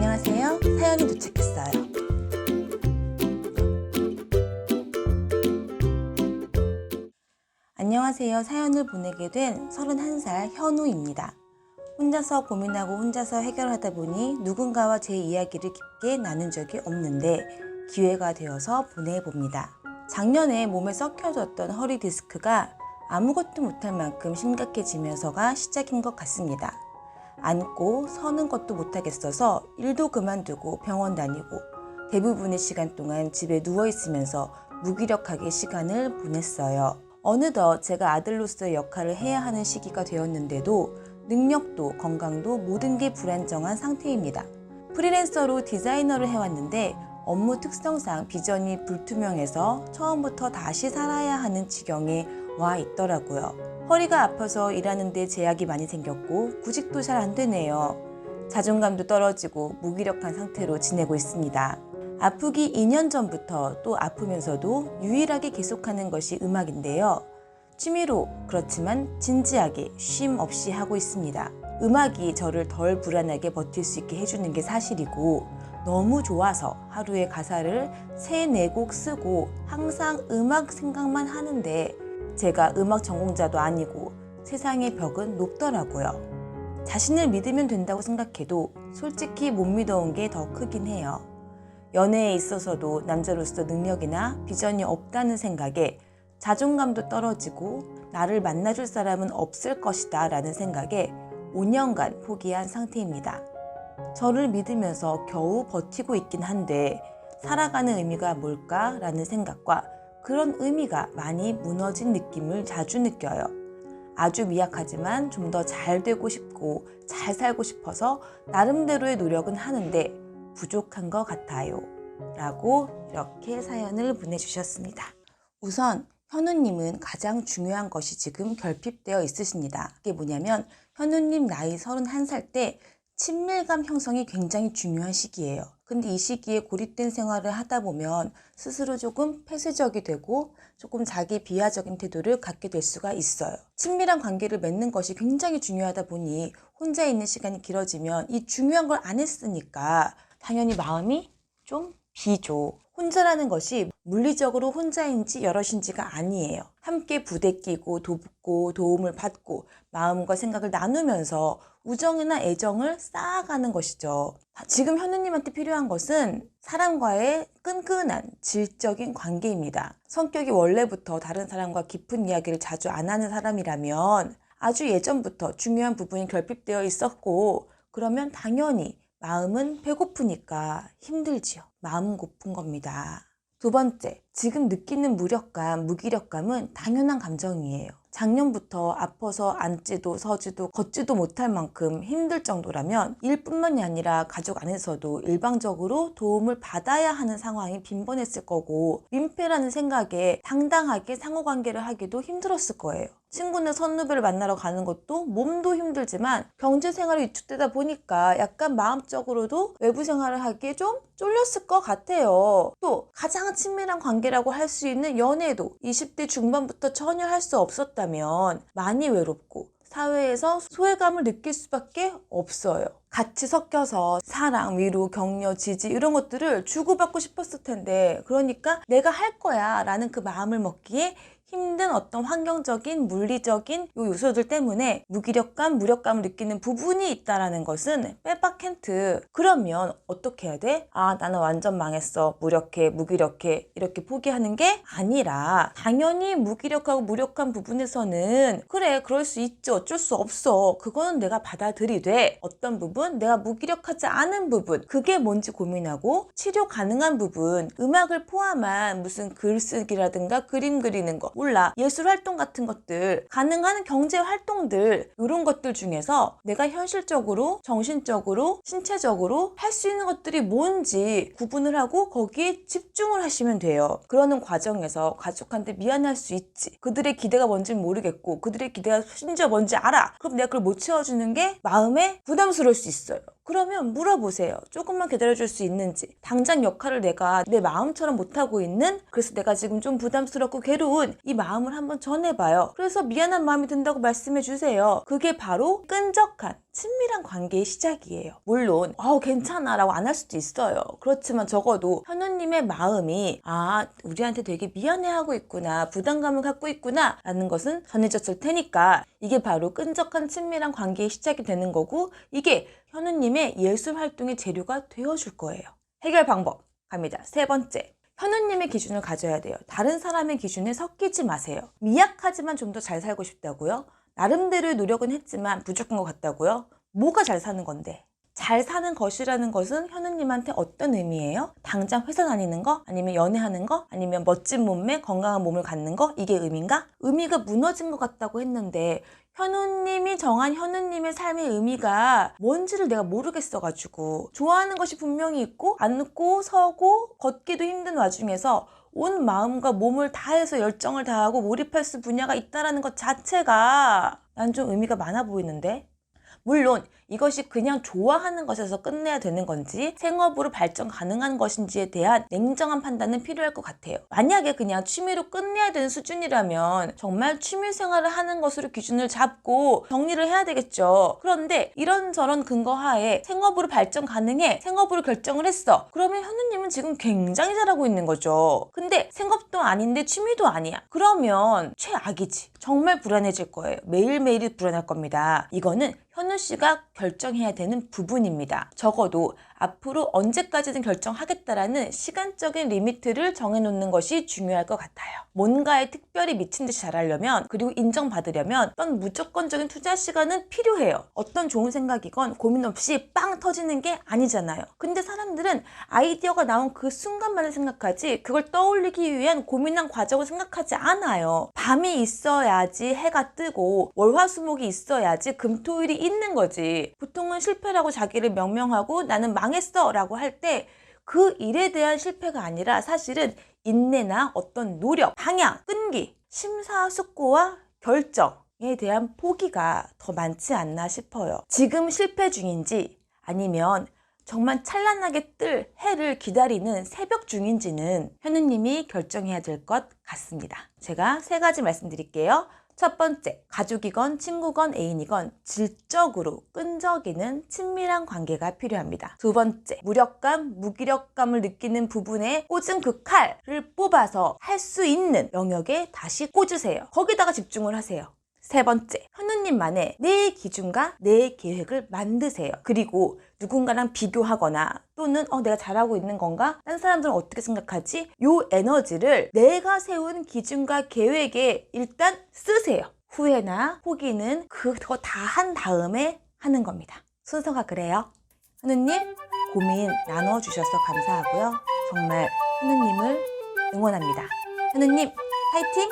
안녕하세요. 사연이 도착했어요. 안녕하세요. 사연을 보내게 된 31살 현우입니다. 혼자서 고민하고 혼자서 해결하다 보니 누군가와 제 이야기를 깊게 나눈 적이 없는데 기회가 되어서 보내봅니다. 작년에 몸에 썩혀졌던 허리 디스크가 아무것도 못할 만큼 심각해지면서가 시작인 것 같습니다. 앉고 서는 것도 못하겠어서 일도 그만두고 병원 다니고 대부분의 시간 동안 집에 누워있으면서 무기력하게 시간을 보냈어요. 어느덧 제가 아들로서의 역할을 해야 하는 시기가 되었는데도 능력도 건강도 모든 게 불안정한 상태입니다. 프리랜서로 디자이너를 해왔는데 업무 특성상 비전이 불투명해서 처음부터 다시 살아야 하는 지경에 와 있더라고요. 허리가 아파서 일하는데 제약이 많이 생겼고 구직도 잘 안 되네요. 자존감도 떨어지고 무기력한 상태로 지내고 있습니다. 아프기 2년 전부터 또 아프면서도 유일하게 계속하는 것이 음악인데요. 취미로 그렇지만 진지하게 쉼 없이 하고 있습니다. 음악이 저를 덜 불안하게 버틸 수 있게 해주는 게 사실이고 너무 좋아서 하루에 가사를 3-4곡 쓰고 항상 음악 생각만 하는데 제가 음악 전공자도 아니고 세상의 벽은 높더라고요. 자신을 믿으면 된다고 생각해도 솔직히 못 믿어온 게 더 크긴 해요. 연애에 있어서도 남자로서 능력이나 비전이 없다는 생각에 자존감도 떨어지고 나를 만나줄 사람은 없을 것이다 라는 생각에 5년간 포기한 상태입니다. 저를 믿으면서 겨우 버티고 있긴 한데 살아가는 의미가 뭘까 라는 생각과 그런 의미가 많이 무너진 느낌을 자주 느껴요. 아주 미약하지만 좀 더 잘 되고 싶고 잘 살고 싶어서 나름대로의 노력은 하는데 부족한 것 같아요. 라고 이렇게 사연을 보내주셨습니다. 우선 현우님은 가장 중요한 것이 지금 결핍되어 있으십니다. 그게 뭐냐면 현우님 나이 31살 때 친밀감 형성이 굉장히 중요한 시기예요. 근데 이 시기에 고립된 생활을 하다 보면 스스로 조금 폐쇄적이 되고 조금 자기 비하적인 태도를 갖게 될 수가 있어요. 친밀한 관계를 맺는 것이 굉장히 중요하다 보니 혼자 있는 시간이 길어지면 이 중요한 걸 안 했으니까 당연히 마음이 좀 비죠. 혼자라는 것이 물리적으로 혼자인지 여럿인지가 아니에요. 함께 부대끼고 돕고 도움을 받고 마음과 생각을 나누면서 우정이나 애정을 쌓아가는 것이죠. 지금 현우님한테 필요한 것은 사람과의 끈끈한 질적인 관계입니다. 성격이 원래부터 다른 사람과 깊은 이야기를 자주 안 하는 사람이라면 아주 예전부터 중요한 부분이 결핍되어 있었고 그러면 당연히 마음은 배고프니까 힘들지요. 마음 고픈 겁니다. 두 번째, 지금 느끼는 무력감, 무기력감은 당연한 감정이에요. 작년부터 아파서 앉지도 서지도 걷지도 못할 만큼 힘들 정도라면 일뿐만이 아니라 가족 안에서도 일방적으로 도움을 받아야 하는 상황이 빈번했을 거고 민폐라는 생각에 당당하게 상호관계를 하기도 힘들었을 거예요. 친구네 선후배를 만나러 가는 것도 몸도 힘들지만 경제생활이 위축되다 보니까 약간 마음적으로도 외부 생활을 하기에 좀 쫄렸을 것 같아요. 또 가장 친밀한 관계라고 할 수 있는 연애도 20대 중반부터 전혀 할 수 없었다면 많이 외롭고 사회에서 소외감을 느낄 수밖에 없어요. 같이 섞여서 사랑, 위로, 격려, 지지 이런 것들을 주고받고 싶었을 텐데 그러니까 내가 할 거야 라는 그 마음을 먹기에 힘든 어떤 환경적인, 물리적인 요 요소들 때문에 무기력감, 무력감을 느끼는 부분이 있다는 것은 빼박캔트. 그러면 어떻게 해야 돼? 아, 나는 완전 망했어. 무력해, 무기력해. 이렇게 포기하는 게 아니라 당연히 무기력하고 무력한 부분에서는 그래, 그럴 수 있지. 어쩔 수 없어. 그거는 내가 받아들이되 어떤 부분, 내가 무기력하지 않은 부분, 그게 뭔지 고민하고 치료 가능한 부분, 음악을 포함한 무슨 글쓰기라든가 그림 그리는 거 몰라 예술 활동 같은 것들 가능한 경제 활동들 이런 것들 중에서 내가 현실적으로 정신적으로 신체적으로 할 수 있는 것들이 뭔지 구분을 하고 거기에 집중을 하시면 돼요. 그러는 과정에서 가족한테 미안할 수 있지. 그들의 기대가 뭔지 모르겠고 그들의 기대가 심지어 뭔지 알아. 그럼 내가 그걸 못 채워주는 게 마음에 부담스러울 수 있어요. 그러면 물어보세요. 조금만 기다려줄 수 있는지. 당장 역할을 내가 내 마음처럼 못하고 있는 그래서 내가 지금 좀 부담스럽고 괴로운 이 마음을 한번 전해봐요. 그래서 미안한 마음이 든다고 말씀해 주세요. 그게 바로 끈적한 친밀한 관계의 시작이에요. 물론 괜찮아 라고 안 할 수도 있어요. 그렇지만 적어도 현우님의 마음이 우리한테 되게 미안해하고 있구나, 부담감을 갖고 있구나 라는 것은 전해졌을 테니까 이게 바로 끈적한 친밀한 관계의 시작이 되는 거고, 이게 현우님의 예술 활동의 재료가 되어줄 거예요. 해결 방법 갑니다. 세 번째, 현우님의 기준을 가져야 돼요. 다른 사람의 기준에 섞이지 마세요. 미약하지만 좀 더 잘 살고 싶다고요? 나름대로의 노력은 했지만 부족한 것 같다고요? 뭐가 잘 사는 건데? 잘 사는 것이라는 것은 현우님한테 어떤 의미예요? 당장 회사 다니는 거? 아니면 연애하는 거? 아니면 멋진 몸매, 건강한 몸을 갖는 거? 이게 의미인가? 의미가 무너진 것 같다고 했는데 현우님이 정한 현우님의 삶의 의미가 뭔지를 내가 모르겠어가지고 좋아하는 것이 분명히 있고 앉고 서고 걷기도 힘든 와중에서 온 마음과 몸을 다해서 열정을 다하고 몰입할 수 분야가 있다는 것 자체가 난 좀 의미가 많아 보이는데? 물론 이것이 그냥 좋아하는 것에서 끝내야 되는 건지 생업으로 발전 가능한 것인지에 대한 냉정한 판단은 필요할 것 같아요. 만약에 그냥 취미로 끝내야 되는 수준이라면 정말 취미 생활을 하는 것으로 기준을 잡고 정리를 해야 되겠죠. 그런데 이런저런 근거하에 생업으로 발전 가능해, 생업으로 결정을 했어. 그러면 현우님은 지금 굉장히 잘하고 있는 거죠. 근데 생업도 아닌데 취미도 아니야. 그러면 최악이지. 정말 불안해질 거예요. 매일매일이 불안할 겁니다. 이거는 현우 씨가 결정해야 되는 부분입니다. 적어도 앞으로 언제까지든 결정하겠다라는 시간적인 리미트를 정해놓는 것이 중요할 것 같아요. 뭔가에 특별히 미친 듯이 잘하려면, 그리고 인정받으려면 어떤 무조건적인 투자 시간은 필요해요. 어떤 좋은 생각이건 고민 없이 빵 터지는 게 아니잖아요. 근데 사람들은 아이디어가 나온 그 순간만을 생각하지 그걸 떠올리기 위한 고민한 과정을 생각하지 않아요. 밤이 있어야지 해가 뜨고 월화수목이 있어야지 금토일이 있는 거지. 보통은 실패라고 자기를 명명하고 나는 망했어 라고 할 때 그 일에 대한 실패가 아니라 사실은 인내나 어떤 노력, 방향, 끈기, 심사숙고와 결정에 대한 포기가 더 많지 않나 싶어요. 지금 실패 중인지 아니면 정말 찬란하게 뜰 해를 기다리는 새벽 중인지는 현우님이 결정해야 될 것 같습니다. 제가 3가지 말씀드릴게요. 첫 번째, 가족이건 친구건 애인이건 질적으로 끈적이는 친밀한 관계가 필요합니다. 두 번째, 무력감, 무기력감을 느끼는 부분에 꽂은 그 칼을 뽑아서 할 수 있는 영역에 다시 꽂으세요. 거기다가 집중을 하세요. 세 번째, 현우님만의 내 기준과 내 계획을 만드세요. 그리고 누군가랑 비교하거나 또는 내가 잘하고 있는 건가? 다른 사람들은 어떻게 생각하지? 요 에너지를 내가 세운 기준과 계획에 일단 쓰세요. 후회나 포기는 그거 다 한 다음에 하는 겁니다. 순서가 그래요. 현우님, 고민 나눠주셔서 감사하고요. 정말 현우님을 응원합니다. 현우님, 파이팅!